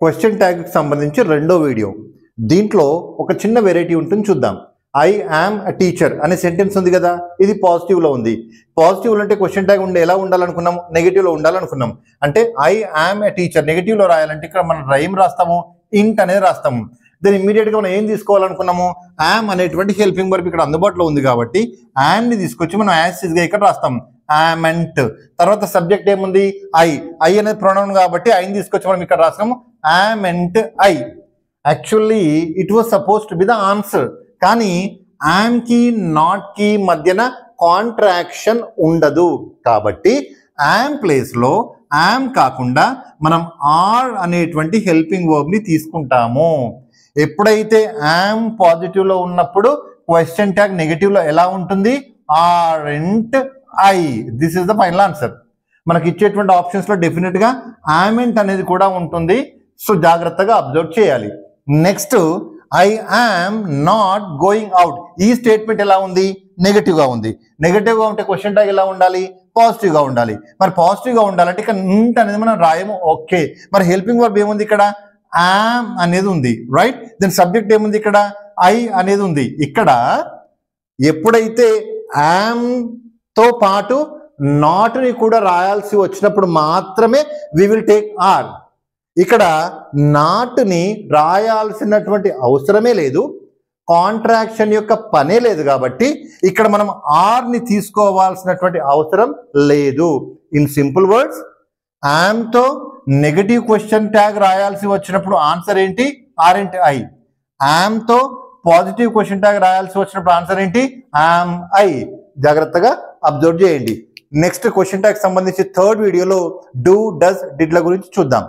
Question ట్యాగ్కి సంబంధించి రెండో video. దీంట్లో ఒక చిన్న వెరైటీ ఉంటుంది, చూద్దాం. ఐ యామ్ అ టీచర్ అనే సెంటెన్స్ ఉంది కదా, ఇది పాజిటివ్లో ఉంది. పాజిటివ్లో అంటే క్వశ్చన్ ట్యాగ్ ఎలా ఉండాలనుకున్నాము? నెగిటివ్లో ఉండాలనుకున్నాం. అంటే ఐ యామ్ ఎ టీచర్ నెగిటివ్లో రాయాలంటే ఇక్కడ మనం రైమ్ రాస్తాము, ఇంట్ అనేది రాస్తాము. దాన్ని ఇమీడియట్గా మనం ఏం తీసుకోవాలనుకున్నాము? యామ్ అనేటువంటి హెల్పింగ్ వర్బ్ ఇక్కడ అందుబాటులో ఉంది కాబట్టి యామ్ని తీసుకొచ్చి మనం యాజ్ ఇస్గా ఇక్కడ రాస్తాం, యామెంట్. తర్వాత సబ్జెక్ట్ ఏముంది? ఐ. ఐ అనేది ప్రొనౌన్ కాబట్టి ఐని తీసుకొచ్చి మనం ఇక్కడ రాస్తాము, amn't I. Actually it was suppose to be the answer, కానీ యామ్ కి నాట్ కి మధ్యన కాంట్రాక్షన్ ఉండదు కాబట్టి యామ్ ప్లేస్లో యామ్ కాకుండా మనం ఆర్ అనేటువంటి హెల్పింగ్ వర్బ్ని తీసుకుంటాము. ఎప్పుడైతే యామ్ పాజిటివ్లో ఉన్నప్పుడు క్వశ్చన్ ట్యాగ్ నెగిటివ్లో ఎలా ఉంటుంది? Aren't I. This is the final answer. మనకి ఇచ్చేటువంటి ఆప్షన్స్లో డెఫినెట్గా యామెంట్ అనేది కూడా ఉంటుంది. సో జాగ్రత్తగా అబ్జర్వ్ చేయాలి. Next, I am not going out. ఈ స్టేట్మెంట్ ఎలా ఉంది? నెగటివ్గా ఉంది. నెగటివ్గా ఉంటే క్వశ్చన్ ట్యాగ్ ఎలా ఉండాలి? పాజిటివ్గా ఉండాలి. మరి పాజిటివ్గా ఉండాలంటే ఇక్కడ ఇంట్ అనేది మనం రాయము. ఓకే, మరి హెల్పింగ్ వర్బ్ ఏముంది? ఇక్కడ యామ్ అనేది ఉంది, రైట్. దెన్ సబ్జెక్ట్ ఏముంది? ఇక్కడ ఐ అనేది ఉంది. ఇక్కడ ఎప్పుడైతే యామ్ తో పాటు నాట్ని కూడా రాయాల్సి వచ్చినప్పుడు మాత్రమే వి విల్ టేక్ ఆర్. ఇక్కడ నాట్ని రాయాల్సినటువంటి అవసరమే లేదు, కాంట్రాక్షన్ యొక్క పనే లేదు కాబట్టి ఇక్కడ మనం ఆర్ని తీసుకోవాల్సినటువంటి అవసరం లేదు. ఇన్ సింపుల్ వర్డ్స్, యామ్తో నెగటివ్ క్వశ్చన్ ట్యాగ్ రాయాల్సి వచ్చినప్పుడు ఆన్సర్ ఏంటి? Aren't I. యామ్తో పాజిటివ్ క్వశ్చన్ ట్యాగ్ రాయాల్సి వచ్చినప్పుడు ఆన్సర్ ఏంటి? Am I. జాగ్రత్తగా అబ్జర్వ్ చేయండి. నెక్స్ట్ క్వశ్చన్ ట్యాగ్ సంబంధించి థర్డ్ వీడియోలో డూ, డస్, డిడ్ల గురించి చూద్దాం.